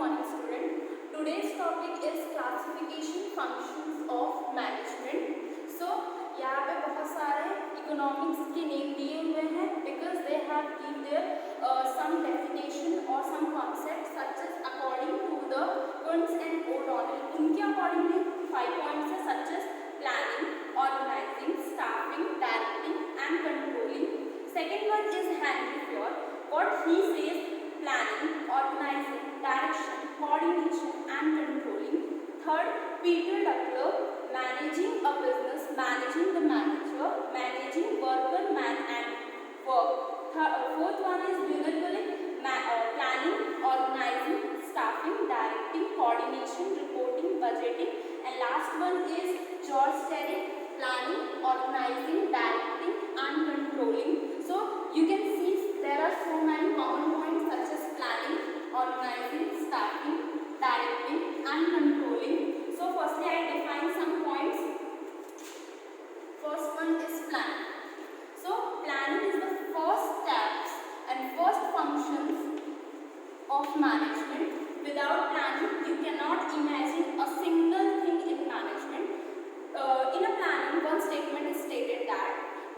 morning student. Today's topic is classification functions of management. So यहाँ पे बहुत सारे economics के name दिए हुए हैं because they have given their some definition or some concepts such as according to the Kunz and O'Donnell. उनके accordingly 5 points है such as planning, organizing, staffing, directing and controlling. Second one is Henry Ford. What he says: planning, organizing, direction, coordination and controlling. Third, Peter Duckler, managing a business, managing the manager, managing worker, man and work. Fourth one is Bullard, planning, organizing, staffing, directing, coordination, reporting, budgeting. And last one is George Terry, planning, organizing, directing and controlling. So you can see there are so many common points such as planning, organizing, staffing, directing and controlling. So firstly I define some points. First one is planning. So planning is the first steps and first functions of management. Without planning you cannot imagine a single thing in management. In a planning, one statement is stated that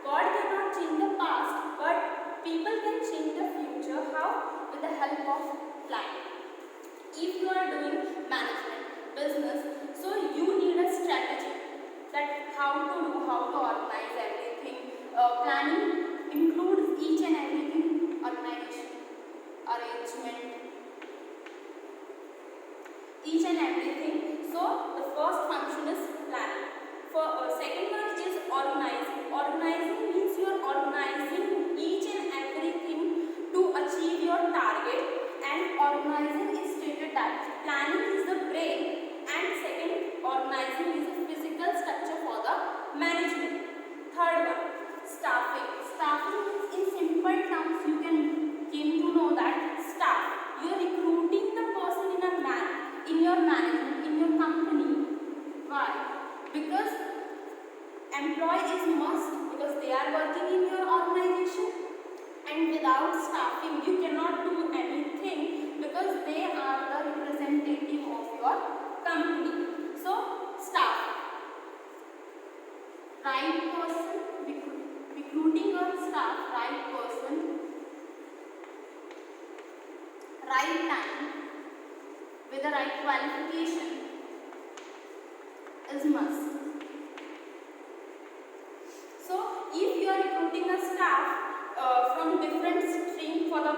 God cannot change the past, but people can change the future. How? With the help of planning. If you are doing management, business, so you need a strategy that how to do, how to organize everything. Planning includes each and everything: organization, arrangement, each and everything. So the first function is planning. Second one is organizing. Organizing means you are organizing each and everything to achieve your target, and organizing is stated that planning is the brain and second organizing is the physical structure for the management. Third one, staffing. Staffing means in simple terms you can came to know that staff, you are recruiting the person in your management, in your company. Why? Because employee is must, because they are working in your organization, and without staffing you cannot do anything because they are the representative of your company. So staff, right person, recruiting your staff, right person, right time, with the right qualification is must. So if you are recruiting a staff from different stream for the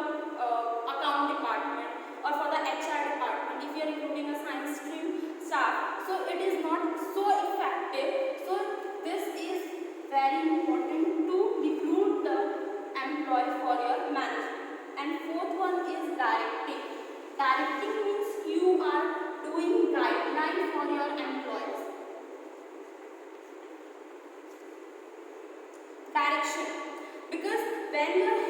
account department or for the HR department, if you are recruiting a science stream staff, so it is not so effective. So this is very important to recruit the employee for your management. And fourth one is directing. Directing means you are doing guideline for your employees. Direction, because when you are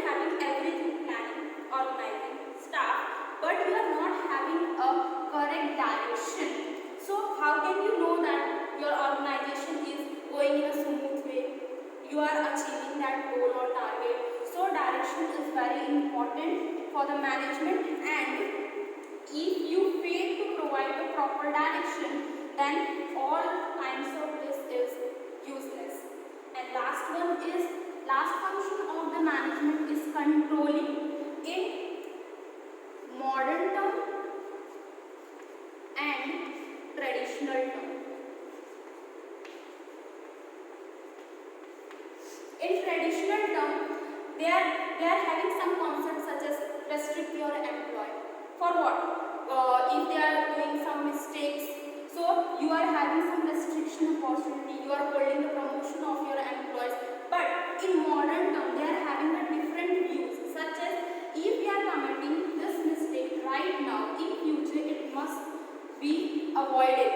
having everything, planning, organizing, staff, but you are not having a correct direction, so how can you know that your organization is going in a smooth way, you are achieving that goal or target? So direction is very important for the management, and if you fail to provide the proper direction, then all kinds of this is useless. And last function of the management is controlling. In modern term and traditional term. In traditional term, they are having some concepts such as restrict your employee. For what? If they are doing some mistakes, so you are having some restriction opportunity, you are holding the promotion of your employees. But in modern term, they are having a different views, such as if we are committing this mistake right now, in future it must be avoided.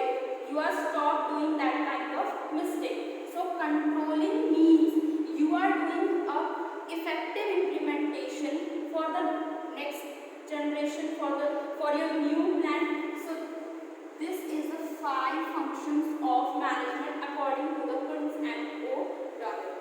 You are stop doing that kind of mistake. So controlling means you are doing a effective implementation for the next generation, for your new plan. So this is the 5 functions of management according to the Kunz and O'Donnell.